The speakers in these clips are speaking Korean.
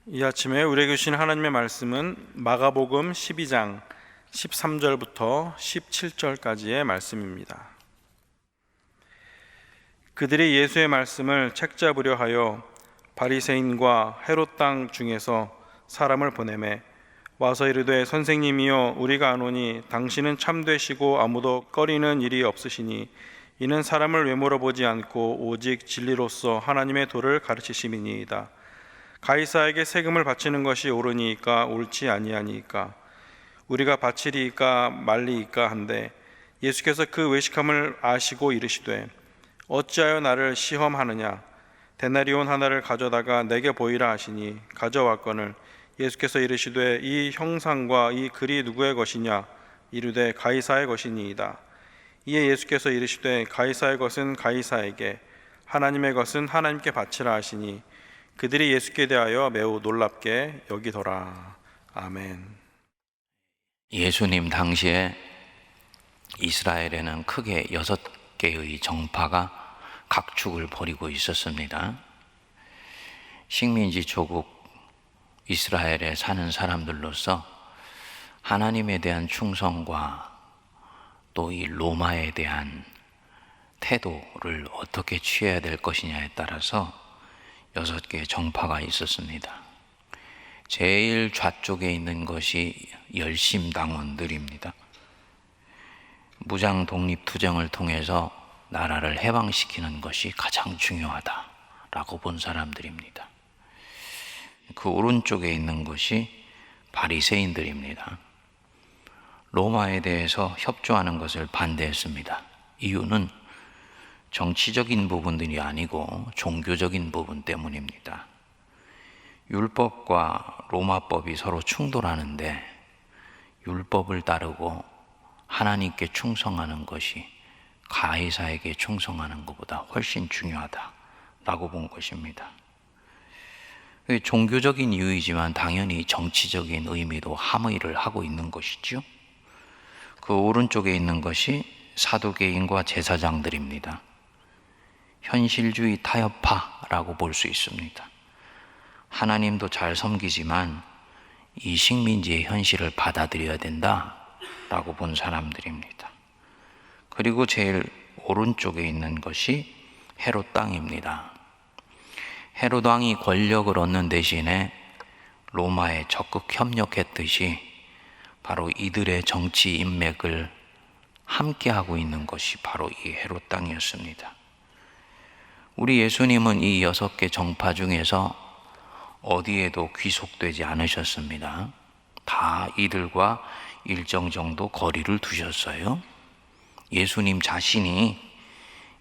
이 아침에 우리에게 주신 하나님의 말씀은 마가복음 12장 13절부터 17절까지의 말씀입니다. 그들이 예수의 말씀을 책잡으려 하여 바리새인과 헤롯 땅 중에서 사람을 보내매 와서 이르되, 선생님이여, 우리가 아노니 당신은 참되시고 아무도 꺼리는 일이 없으시니 이는 사람을 외모로 보지 않고 오직 진리로서 하나님의 도를 가르치심이니이다. 가이사에게 세금을 바치는 것이 옳으니까 옳지 아니하니까 우리가 바치리이까 말리이까 한데, 예수께서 그 외식함을 아시고 이르시되, 어찌하여 나를 시험하느냐? 데나리온 하나를 가져다가 내게 보이라 하시니 가져왔거늘 예수께서 이르시되, 이 형상과 이 글이 누구의 것이냐? 이르되 가이사의 것이니이다. 이에 예수께서 이르시되, 가이사의 것은 가이사에게, 하나님의 것은 하나님께 바치라 하시니 그들이 예수께 대하여 매우 놀랍게 여기더라. 아멘. 예수님 당시에 이스라엘에는 크게 6개의 정파가 각축을 벌이고 있었습니다. 식민지 조국 이스라엘에 사는 사람들로서 하나님에 대한 충성과 또 이 로마에 대한 태도를 어떻게 취해야 될 것이냐에 따라서 6개의 정파가 있었습니다. 제일 좌쪽에 있는 것이 열심당원들입니다. 무장 독립투쟁을 통해서 나라를 해방시키는 것이 가장 중요하다라고 본 사람들입니다. 그 오른쪽에 있는 것이 바리새인들입니다. 로마에 대해서 협조하는 것을 반대했습니다. 이유는 정치적인 부분들이 아니고 종교적인 부분 때문입니다. 율법과 로마법이 서로 충돌하는데 율법을 따르고 하나님께 충성하는 것이 가이사에게 충성하는 것보다 훨씬 중요하다라고 본 것입니다. 종교적인 이유이지만 당연히 정치적인 의미도 함의를 하고 있는 것이죠. 그 오른쪽에 있는 것이 사두개인과 제사장들입니다. 현실주의 타협파라고 볼 수 있습니다. 하나님도 잘 섬기지만 이 식민지의 현실을 받아들여야 된다라고 본 사람들입니다. 그리고 제일 오른쪽에 있는 것이 헤롯 땅입니다. 헤롯 왕이 권력을 얻는 대신에 로마에 적극 협력했듯이 바로 이들의 정치 인맥을 함께하고 있는 것이 바로 이 헤롯 땅이었습니다. 우리 예수님은 이 6개 정파 중에서 어디에도 귀속되지 않으셨습니다. 다 이들과 일정 정도 거리를 두셨어요. 예수님 자신이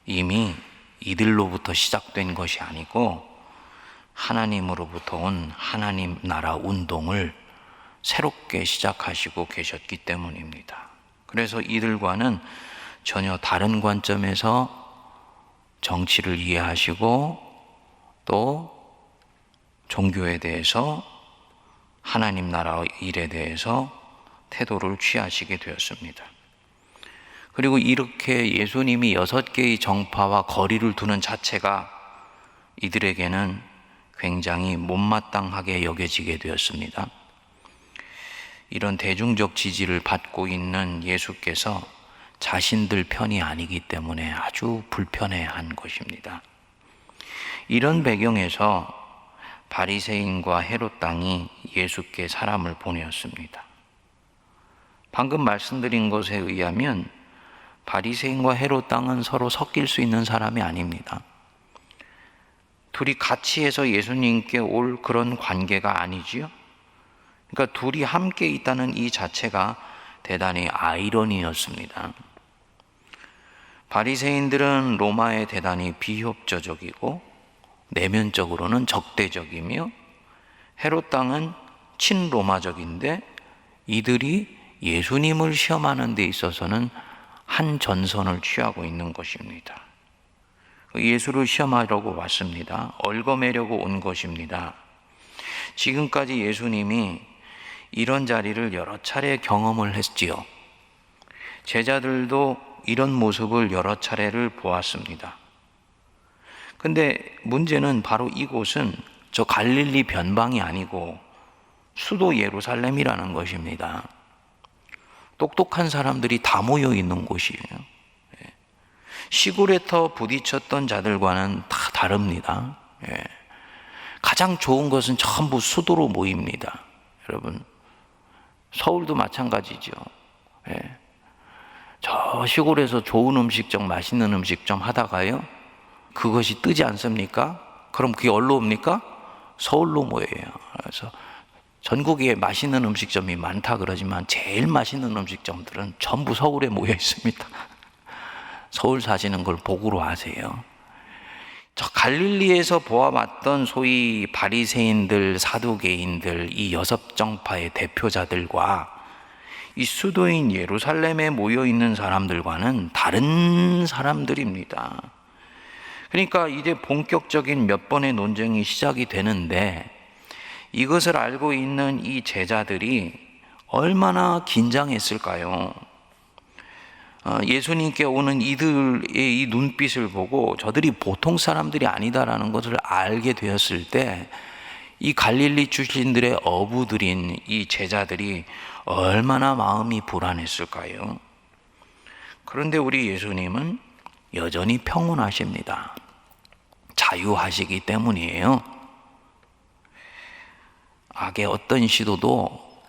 이미 이들로부터 시작된 것이 아니고 하나님으로부터 온 하나님 나라 운동을 새롭게 시작하시고 계셨기 때문입니다. 그래서 이들과는 전혀 다른 관점에서 정치를 이해하시고 또 종교에 대해서 하나님 나라 일에 대해서 태도를 취하시게 되었습니다. 그리고 이렇게 예수님이 6개의 정파와 거리를 두는 자체가 이들에게는 굉장히 못마땅하게 여겨지게 되었습니다. 이런 대중적 지지를 받고 있는 예수께서 자신들 편이 아니기 때문에 아주 불편해한 것입니다. 이런 배경에서 바리새인과 헤롯 땅이 예수께 사람을 보내었습니다. 방금 말씀드린 것에 의하면 바리새인과 헤롯 땅은 서로 섞일 수 있는 사람이 아닙니다. 둘이 같이 해서 예수님께 올 그런 관계가 아니지요. 그러니까 둘이 함께 있다는 이 자체가 대단히 아이러니였습니다. 바리새인들은 로마에 대단히 비협조적이고 내면적으로는 적대적이며, 헤롯 땅은 친로마적인데 이들이 예수님을 시험하는 데 있어서는 한 전선을 취하고 있는 것입니다. 예수를 시험하려고 왔습니다. 얽어매려고 온 것입니다. 지금까지 예수님이 이런 자리를 여러 차례 경험을 했지요. 제자들도 이런 모습을 여러 차례를 보았습니다. 근데 문제는 바로 이곳은 저 갈릴리 변방이 아니고 수도 예루살렘이라는 것입니다. 똑똑한 사람들이 다 모여 있는 곳이에요. 시골에 부딪혔던 자들과는 다 다릅니다. 가장 좋은 것은 전부 수도로 모입니다. 여러분, 서울도 마찬가지죠. 저 시골에서 좋은 음식점, 맛있는 음식점 하다가요, 그것이 뜨지 않습니까? 그럼 그게 어디로 옵니까? 서울로 모여요. 그래서 전국에 맛있는 음식점이 많다 그러지만 제일 맛있는 음식점들은 전부 서울에 모여 있습니다. 서울 사시는 걸 복으로 아세요. 저 갈릴리에서 보아왔던 소위 바리새인들, 사두개인들, 이 6정파의 대표자들과 이 수도인 예루살렘에 모여 있는 사람들과는 다른 사람들입니다. 그러니까 이제 본격적인 몇 번의 논쟁이 시작이 되는데, 이것을 알고 있는 이 제자들이 얼마나 긴장했을까요? 예수님께 오는 이들의 이 눈빛을 보고 저들이 보통 사람들이 아니다라는 것을 알게 되었을 때, 이 갈릴리 출신들의 어부들인 이 제자들이 얼마나 마음이 불안했을까요? 그런데 우리 예수님은 여전히 평온하십니다. 자유하시기 때문이에요. 악의 어떤 시도도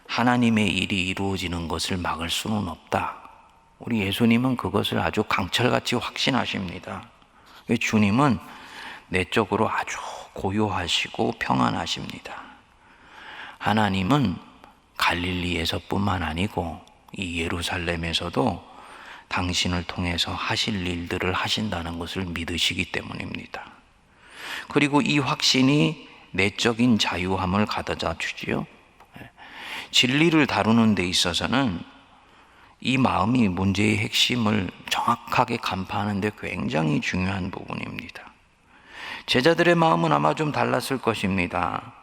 하나님의 일이 이루어지는 것을 막을 수는 없다. 우리 예수님은 그것을 아주 강철같이 확신하십니다. 주님은 내적으로 아주 고요하시고 평안하십니다. 하나님은 갈릴리에서뿐만 아니고 이 예루살렘에서도 당신을 통해서 하실 일들을 하신다는 것을 믿으시기 때문입니다. 그리고 이 확신이 내적인 자유함을 가져다 주지요. 진리를 다루는 데 있어서는 이 마음이 문제의 핵심을 정확하게 간파하는 데 굉장히 중요한 부분입니다. 제자들의 마음은 아마 좀 달랐을 것입니다.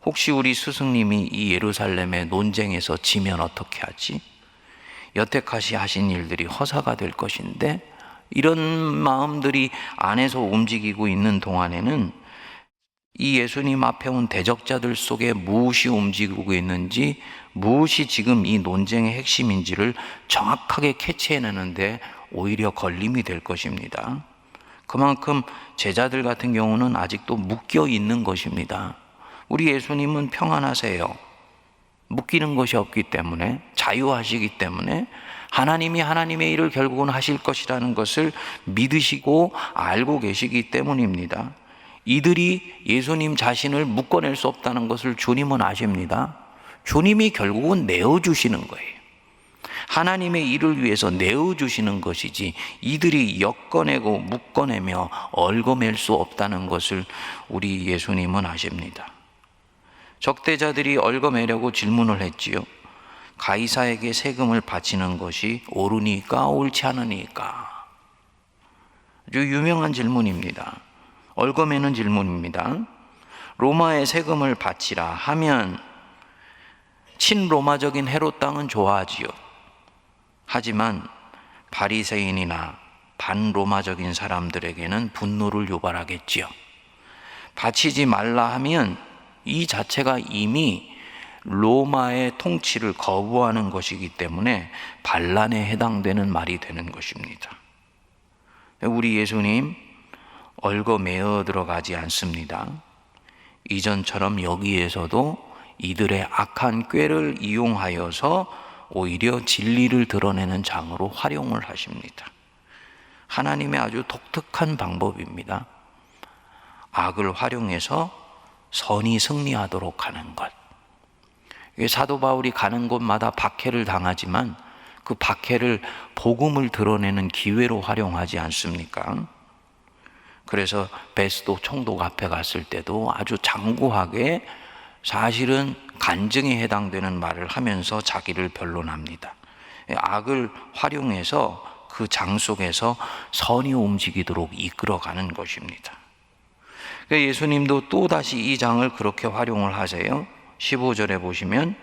혹시 우리 스승님이 이 예루살렘의 논쟁에서 지면 어떻게 하지? 여태까지 하신 일들이 허사가 될 것인데, 이런 마음들이 안에서 움직이고 있는 동안에는 이 예수님 앞에 온 대적자들 속에 무엇이 움직이고 있는지, 무엇이 지금 이 논쟁의 핵심인지를 정확하게 캐치해내는데 오히려 걸림이 될 것입니다. 그만큼 제자들 같은 경우는 아직도 묶여 있는 것입니다. 우리 예수님은 평안하세요. 묶이는 것이 없기 때문에, 자유하시기 때문에 하나님이 하나님의 일을 결국은 하실 것이라는 것을 믿으시고 알고 계시기 때문입니다. 이들이 예수님 자신을 묶어낼 수 없다는 것을 주님은 아십니다. 주님이 결국은 내어주시는 거예요. 하나님의 일을 위해서 내어주시는 것이지 이들이 엮어내고 묶어내며 얽어맬 수 없다는 것을 우리 예수님은 아십니다. 적대자들이 얽어매려고 질문을 했지요. 가이사에게 세금을 바치는 것이 옳으니까 옳지 않으니까. 아주 유명한 질문입니다. 얽어매는 질문입니다. 로마에 세금을 바치라 하면 친로마적인 헤롯 땅은 좋아하지요. 하지만 바리새인이나 반로마적인 사람들에게는 분노를 유발하겠지요. 바치지 말라 하면 이 자체가 이미 로마의 통치를 거부하는 것이기 때문에 반란에 해당되는 말이 되는 것입니다. 우리 예수님 얽어매어 들어가지 않습니다. 이전처럼 여기에서도 이들의 악한 꾀를 이용하여서 오히려 진리를 드러내는 장으로 활용을 하십니다. 하나님의 아주 독특한 방법입니다. 악을 활용해서 선이 승리하도록 하는 것. 사도 바울이 가는 곳마다 박해를 당하지만 그 박해를 복음을 드러내는 기회로 활용하지 않습니까? 그래서 베스도 총독 앞에 갔을 때도 아주 장구하게 사실은 간증에 해당되는 말을 하면서 자기를 변론합니다. 악을 활용해서 그 장 속에서 선이 움직이도록 이끌어가는 것입니다. 예수님도 또다시 이 장을 그렇게 활용을 하세요. 15절에 보시면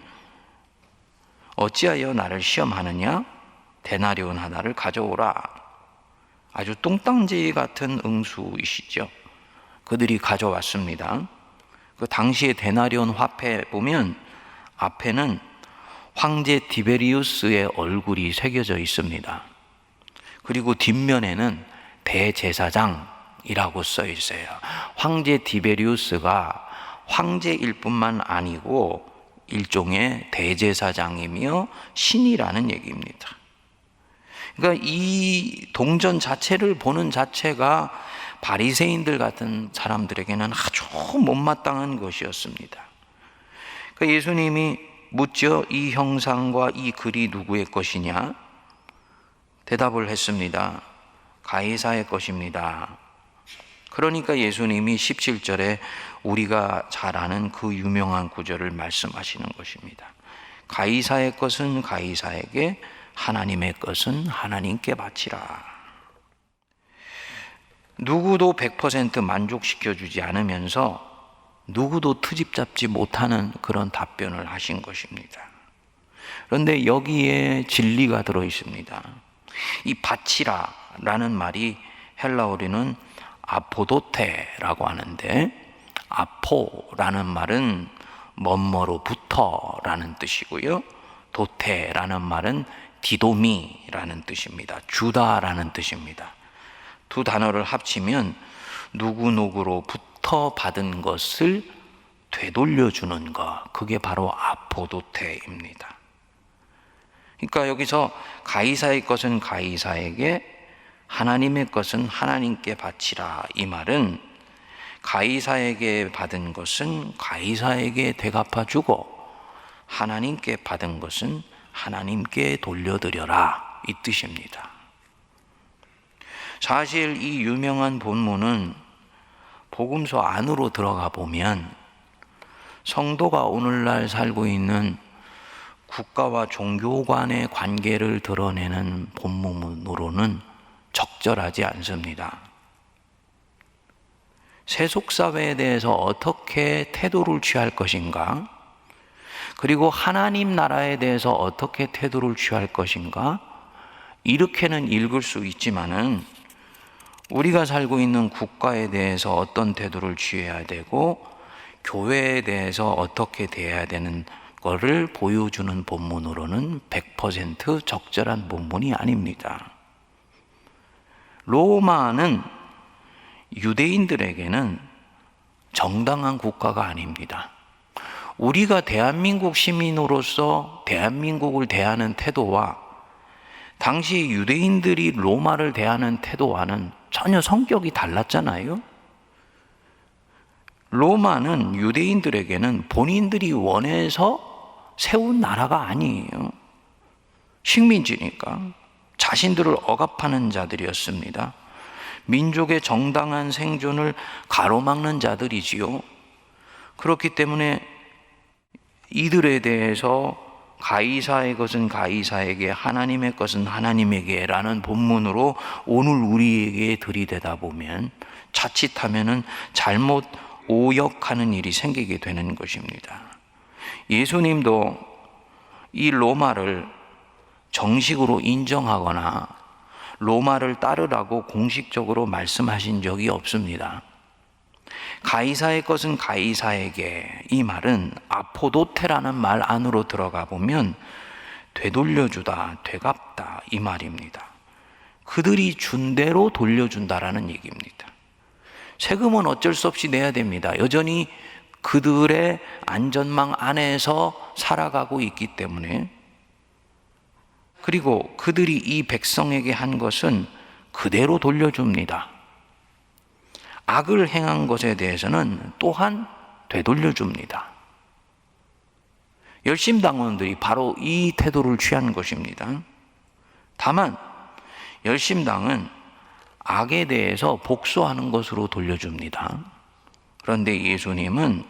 어찌하여 나를 시험하느냐? 데나리온 하나를 가져오라. 아주 뚱땅지 같은 응수이시죠. 그들이 가져왔습니다. 그 당시의 데나리온 화폐 보면 앞에는 황제 디베리우스의 얼굴이 새겨져 있습니다. 그리고 뒷면에는 대제사장이라고 써 있어요. 황제 디베리우스가 황제일 뿐만 아니고 일종의 대제사장이며 신이라는 얘기입니다. 그러니까 이 동전 자체를 보는 자체가 바리새인들 같은 사람들에게는 아주 못마땅한 것이었습니다. 그러니까 예수님이 묻죠. 이 형상과 이 글이 누구의 것이냐? 대답을 했습니다. 가이사의 것입니다. 그러니까 예수님이 17절에 우리가 잘 아는 그 유명한 구절을 말씀하시는 것입니다. 가이사의 것은 가이사에게, 하나님의 것은 하나님께 바치라. 누구도 100% 만족시켜주지 않으면서 누구도 트집 잡지 못하는 그런 답변을 하신 것입니다. 그런데 여기에 진리가 들어 있습니다. 이 바치라 라는 말이 헬라어로는 아포도테라고 하는데, 아포라는 말은 뭐뭐로부터 라는 뜻이고요, 도테라는 말은 디도미라는 뜻입니다. 주다라는 뜻입니다. 두 단어를 합치면 누구누구로부터 받은 것을 되돌려주는 것, 그게 바로 아포도테입니다. 그러니까 여기서 가이사의 것은 가이사에게, 하나님의 것은 하나님께 바치라, 이 말은 가이사에게 받은 것은 가이사에게 되갚아주고 하나님께 받은 것은 하나님께 돌려드려라, 이 뜻입니다. 사실 이 유명한 본문은 복음서 안으로 들어가 보면 성도가 오늘날 살고 있는 국가와 종교 간의 관계를 드러내는 본문으로는 적절하지 않습니다. 세속사회에 대해서 어떻게 태도를 취할 것인가, 그리고 하나님 나라에 대해서 어떻게 태도를 취할 것인가, 이렇게는 읽을 수 있지만은 우리가 살고 있는 국가에 대해서 어떤 태도를 취해야 되고 교회에 대해서 어떻게 대해야 되는 거를 보여주는 본문으로는 100% 적절한 본문이 아닙니다. 로마는 유대인들에게는 정당한 국가가 아닙니다. 우리가 대한민국 시민으로서 대한민국을 대하는 태도와 당시 유대인들이 로마를 대하는 태도와는 전혀 성격이 달랐잖아요. 로마는 유대인들에게는 본인들이 원해서 세운 나라가 아니에요. 식민지니까 자신들을 억압하는 자들이었습니다. 민족의 정당한 생존을 가로막는 자들이지요. 그렇기 때문에 이들에 대해서 가이사의 것은 가이사에게, 하나님의 것은 하나님에게 라는 본문으로 오늘 우리에게 들이대다 보면 자칫하면은 잘못 오역하는 일이 생기게 되는 것입니다. 예수님도 이 로마를 정식으로 인정하거나 로마를 따르라고 공식적으로 말씀하신 적이 없습니다. 가이사의 것은 가이사에게, 이 말은 아포도테라는 말 안으로 들어가 보면 되돌려주다, 되갚다, 이 말입니다. 그들이 준 대로 돌려준다라는 얘기입니다. 세금은 어쩔 수 없이 내야 됩니다. 여전히 그들의 안전망 안에서 살아가고 있기 때문에. 그리고 그들이 이 백성에게 한 것은 그대로 돌려줍니다. 악을 행한 것에 대해서는 또한 되돌려줍니다. 열심당원들이 바로 이 태도를 취한 것입니다. 다만 열심당은 악에 대해서 복수하는 것으로 돌려줍니다. 그런데 예수님은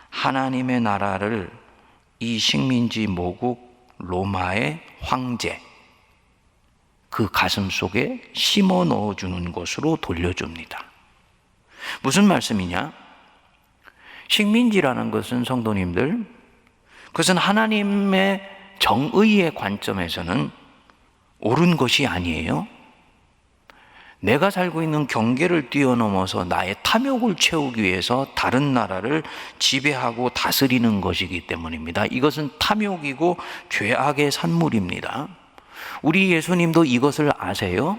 하나님의 나라를 이 식민지 모국 로마의 황제, 그 가슴 속에 심어 넣어주는 것으로 돌려줍니다. 무슨 말씀이냐? 식민지라는 것은, 성도님들, 그것은 하나님의 정의의 관점에서는 옳은 것이 아니에요. 내가 살고 있는 경계를 뛰어넘어서 나의 탐욕을 채우기 위해서 다른 나라를 지배하고 다스리는 것이기 때문입니다. 이것은 탐욕이고 죄악의 산물입니다. 우리 예수님도 이것을 아세요?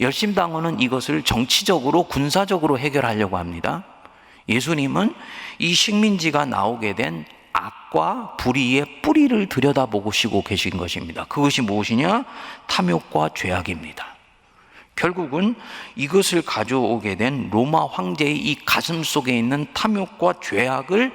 열심당원은 이것을 정치적으로 군사적으로 해결하려고 합니다. 예수님은 이 식민지가 나오게 된 악과 불의의 뿌리를 들여다보시고 계신 것입니다. 그것이 무엇이냐? 탐욕과 죄악입니다. 결국은 이것을 가져오게 된 로마 황제의 이 가슴 속에 있는 탐욕과 죄악을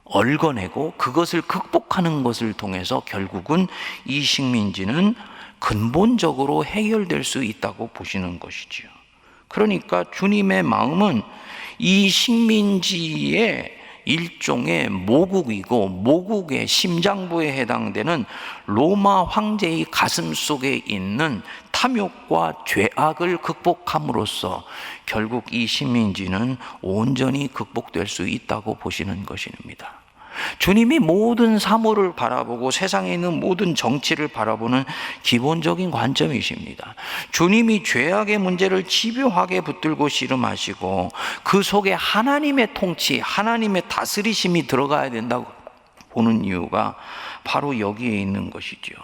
얽어내고 그것을 극복하는 것을 통해서 결국은 이 식민지는 근본적으로 해결될 수 있다고 보시는 것이지요. 그러니까 주님의 마음은 이 식민지의 일종의 모국이고 모국의 심장부에 해당되는 로마 황제의 가슴 속에 있는 탐욕과 죄악을 극복함으로써 결국 이 식민지는 온전히 극복될 수 있다고 보시는 것입니다. 주님이 모든 사물을 바라보고 세상에 있는 모든 정치를 바라보는 기본적인 관점이십니다. 주님이 죄악의 문제를 집요하게 붙들고 씨름하시고 그 속에 하나님의 통치, 하나님의 다스리심이 들어가야 된다고 보는 이유가 바로 여기에 있는 것이죠.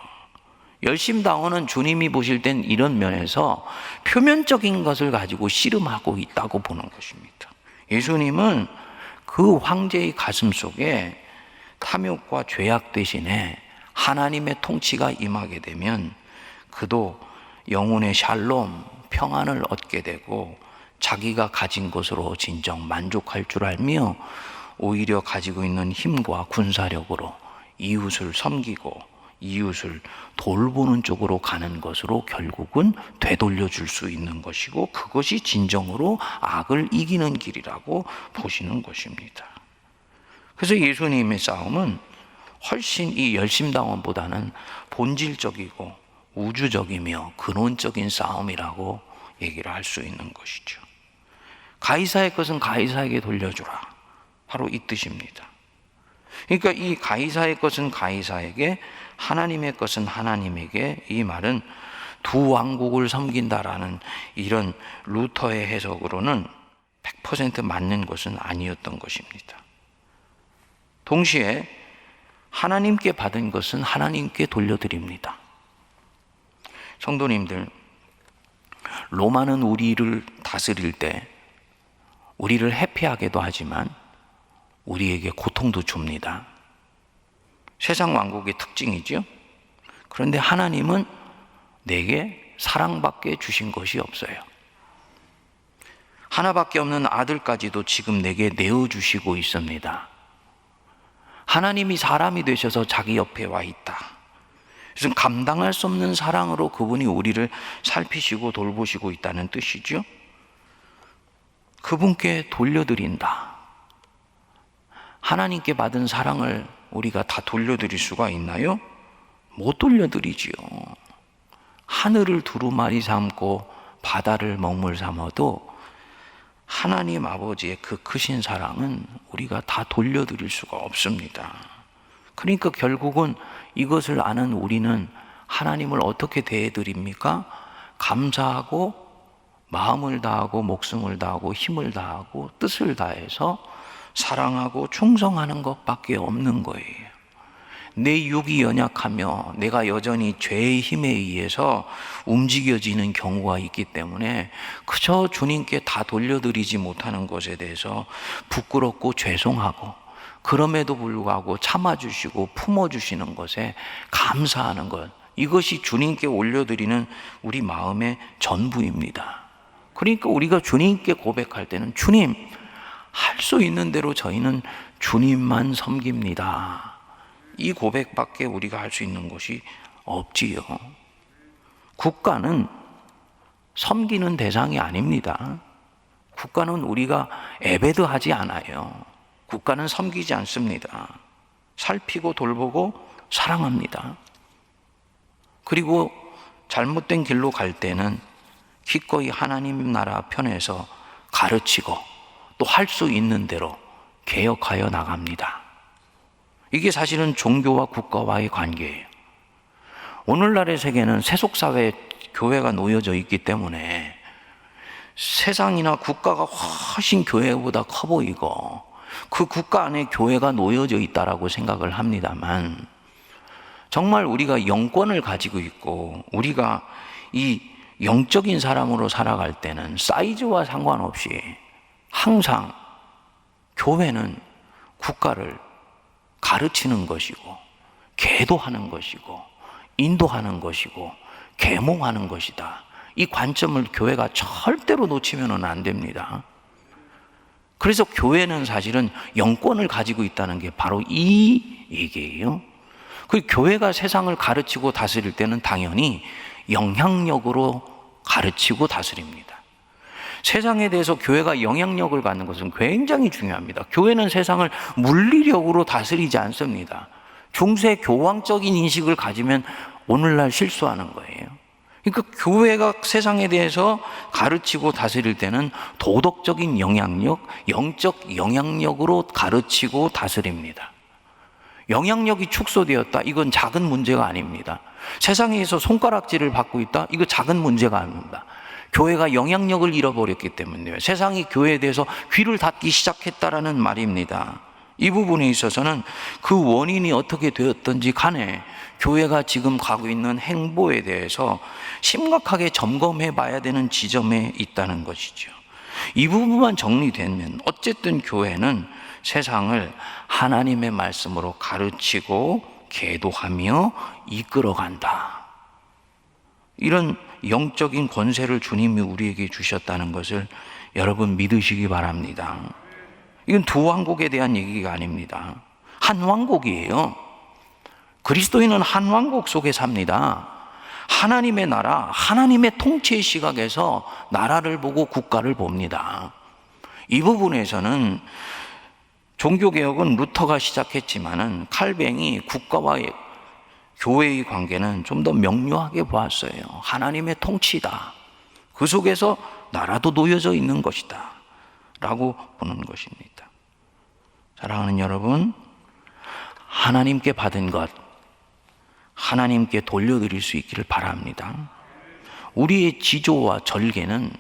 열심당원은 주님이 보실 땐 이런 면에서 표면적인 것을 가지고 씨름하고 있다고 보는 것입니다. 예수님은 그 황제의 가슴 속에 탐욕과 죄악 대신에 하나님의 통치가 임하게 되면 그도 영혼의 샬롬, 평안을 얻게 되고 자기가 가진 것으로 진정 만족할 줄 알며 오히려 가지고 있는 힘과 군사력으로 이웃을 섬기고 이웃을 돌보는 쪽으로 가는 것으로 결국은 되돌려 줄 수 있는 것이고 그것이 진정으로 악을 이기는 길이라고 보시는 것입니다. 그래서 예수님의 싸움은 훨씬 이 열심당원보다는 본질적이고 우주적이며 근원적인 싸움이라고 얘기를 할 수 있는 것이죠. 가이사의 것은 가이사에게 돌려주라. 바로 이 뜻입니다. 그러니까 이 가이사의 것은 가이사에게, 하나님의 것은 하나님에게, 이 말은 두 왕국을 섬긴다라는 이런 루터의 해석으로는 100% 맞는 것은 아니었던 것입니다. 동시에 하나님께 받은 것은 하나님께 돌려드립니다. 성도님들, 로마는 우리를 다스릴 때 우리를 해피하게도 하지만 우리에게 고통도 줍니다. 세상 왕국의 특징이죠. 그런데 하나님은 내게 사랑밖에 주신 것이 없어요. 하나밖에 없는 아들까지도 지금 내게 내어주시고 있습니다. 하나님이 사람이 되셔서 자기 옆에 와 있다. 그래서 감당할 수 없는 사랑으로 그분이 우리를 살피시고 돌보시고 있다는 뜻이죠. 그분께 돌려드린다. 하나님께 받은 사랑을 우리가 다 돌려드릴 수가 있나요? 못 돌려드리지요. 하늘을 두루마리 삼고 바다를 먹물 삼아도 하나님 아버지의 그 크신 사랑은 우리가 다 돌려드릴 수가 없습니다. 그러니까 결국은 이것을 아는 우리는 하나님을 어떻게 대해드립니까? 감사하고 마음을 다하고 목숨을 다하고 힘을 다하고 뜻을 다해서 사랑하고 충성하는 것밖에 없는 거예요. 내 육이 연약하며 내가 여전히 죄의 힘에 의해서 움직여지는 경우가 있기 때문에 그저 주님께 다 돌려드리지 못하는 것에 대해서 부끄럽고 죄송하고, 그럼에도 불구하고 참아주시고 품어주시는 것에 감사하는 것, 이것이 주님께 올려드리는 우리 마음의 전부입니다. 그러니까 우리가 주님께 고백할 때는 주님, 할 수 있는 대로 저희는 주님만 섬깁니다. 이 고백밖에 우리가 할 수 있는 것이 없지요. 국가는 섬기는 대상이 아닙니다. 국가는 우리가 애베드하지 않아요. 국가는 섬기지 않습니다. 살피고 돌보고 사랑합니다. 그리고 잘못된 길로 갈 때는 기꺼이 하나님 나라 편에서 가르치고 또 할 수 있는 대로 개혁하여 나갑니다. 이게 사실은 종교와 국가와의 관계예요. 오늘날의 세계는 세속사회에 교회가 놓여져 있기 때문에 세상이나 국가가 훨씬 교회보다 커 보이고 그 국가 안에 교회가 놓여져 있다라고 생각을 합니다만, 정말 우리가 영권을 가지고 있고 우리가 이 영적인 사람으로 살아갈 때는 사이즈와 상관없이 항상 교회는 국가를 가르치는 것이고 계도하는 것이고 인도하는 것이고 계몽하는 것이다. 이 관점을 교회가 절대로 놓치면 안 됩니다. 그래서 교회는 사실은 영권을 가지고 있다는 게 바로 이 얘기예요. 그 교회가 세상을 가르치고 다스릴 때는 당연히 영향력으로 가르치고 다스립니다. 세상에 대해서 교회가 영향력을 갖는 것은 굉장히 중요합니다. 교회는 세상을 물리력으로 다스리지 않습니다. 중세 교황적인 인식을 가지면 오늘날 실수하는 거예요. 그러니까 교회가 세상에 대해서 가르치고 다스릴 때는 도덕적인 영향력, 영적 영향력으로 가르치고 다스립니다. 영향력이 축소되었다, 이건 작은 문제가 아닙니다. 세상에서 손가락질을 받고 있다, 이거 작은 문제가 아닙니다. 교회가 영향력을 잃어버렸기 때문에요. 세상이 교회에 대해서 귀를 닫기 시작했다라는 말입니다. 이 부분에 있어서는 그 원인이 어떻게 되었든지 간에 교회가 지금 가고 있는 행보에 대해서 심각하게 점검해 봐야 되는 지점에 있다는 것이죠. 이 부분만 정리되면 어쨌든 교회는 세상을 하나님의 말씀으로 가르치고 계도하며 이끌어간다. 이런 영적인 권세를 주님이 우리에게 주셨다는 것을 여러분 믿으시기 바랍니다. 이건 두 왕국에 대한 얘기가 아닙니다. 한 왕국이에요. 그리스도인은 한 왕국 속에 삽니다. 하나님의 나라, 하나님의 통치의 시각에서 나라를 보고 국가를 봅니다. 이 부분에서는 종교개혁은 루터가 시작했지만은 칼뱅이 국가와의 교회의 관계는 좀 더 명료하게 보았어요. 하나님의 통치다. 그 속에서 나라도 놓여져 있는 것이다 라고 보는 것입니다. 사랑하는 여러분, 하나님께 받은 것 하나님께 돌려드릴 수 있기를 바랍니다. 우리의 지조와 절개는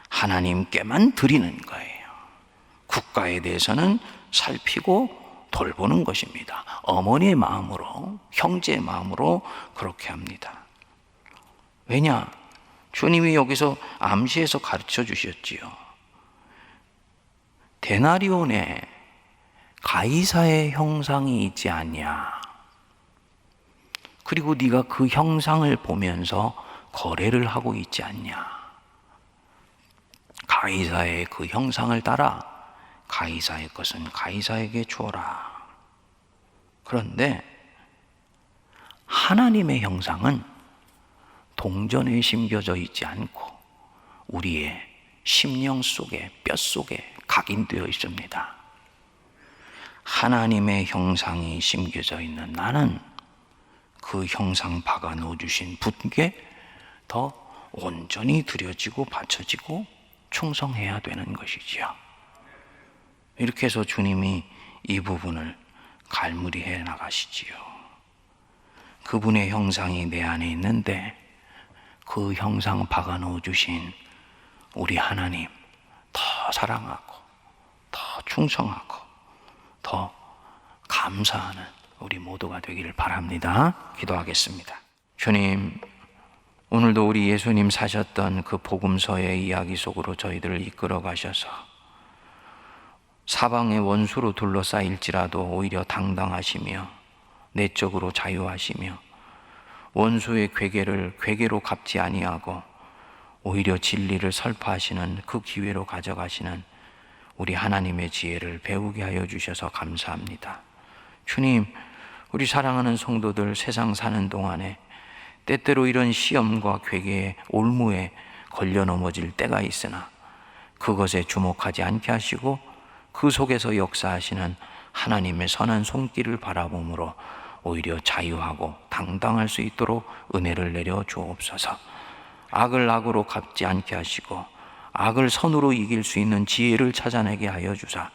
하나님께만 드리는 거예요. 국가에 대해서는 살피고 돌보는 것입니다. 어머니의 마음으로, 형제의 마음으로 그렇게 합니다. 왜냐? 주님이 여기서 암시해서 가르쳐 주셨지요. 데나리온에 가이사의 형상이 있지 않냐? 그리고 네가 그 형상을 보면서 거래를 하고 있지 않냐? 가이사의 그 형상을 따라 가이사의 것은 가이사에게 주어라. 그런데 하나님의 형상은 동전에 심겨져 있지 않고 우리의 심령 속에, 뼈 속에 각인되어 있습니다. 하나님의 형상이 심겨져 있는 나는 그 형상 박아 넣어주신 분께 더 온전히 드려지고 바쳐지고 충성해야 되는 것이지요. 이렇게 해서 주님이 이 부분을 갈무리해 나가시지요. 그분의 형상이 내 안에 있는데 그 형상 박아 넣어주신 우리 하나님 더 사랑하고 더 충성하고 더 감사하는 우리 모두가 되기를 바랍니다. 기도하겠습니다. 주님, 오늘도 우리 예수님 사셨던 그 복음서의 이야기 속으로 저희들을 이끌어 가셔서 사방의 원수로 둘러싸일지라도 오히려 당당하시며 내적으로 자유하시며 원수의 괴계를 괴계로 갚지 아니하고 오히려 진리를 설파하시는 그 기회로 가져가시는 우리 하나님의 지혜를 배우게 하여 주셔서 감사합니다. 주님, 우리 사랑하는 성도들 세상 사는 동안에 때때로 이런 시험과 괴계의 올무에 걸려 넘어질 때가 있으나 그것에 주목하지 않게 하시고 그 속에서 역사하시는 하나님의 선한 손길을 바라봄으로 오히려 자유하고 당당할 수 있도록 은혜를 내려 주옵소서. 악을 악으로 갚지 않게 하시고 악을 선으로 이길 수 있는 지혜를 찾아내게 하여 주사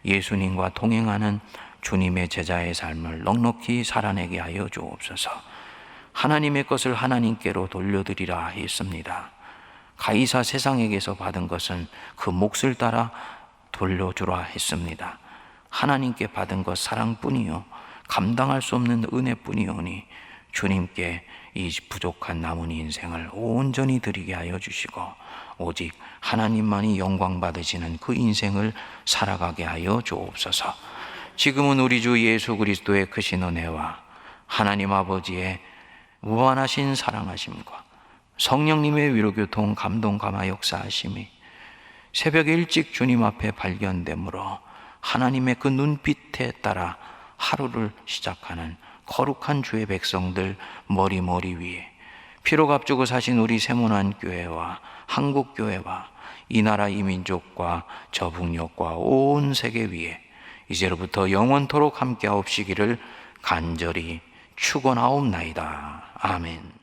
예수님과 동행하는 주님의 제자의 삶을 넉넉히 살아내게 하여 주옵소서. 하나님의 것을 하나님께로 돌려드리라 했습니다. 가이사 세상에게서 받은 것은 그 몫을 따라 돌려주라 했습니다. 하나님께 받은 것 사랑뿐이요 감당할 수 없는 은혜뿐이오니 주님께 이 부족한 남은 인생을 온전히 드리게 하여 주시고 오직 하나님만이 영광 받으시는 그 인생을 살아가게 하여 주옵소서. 지금은 우리 주 예수 그리스도의 크신 은혜와 하나님 아버지의 무한하신 사랑하심과 성령님의 위로교통 감동 감화 역사하심이 새벽에 일찍 주님 앞에 발견되므로 하나님의 그 눈빛에 따라 하루를 시작하는 거룩한 주의 백성들 머리 위에 피로 값주고 사신 우리 세문안 교회와 한국 교회와 이 나라 이 민족과 저 북녘과 온 세계 위에 이제로부터 영원토록 함께하옵시기를 간절히 축원하옵나이다. 아멘.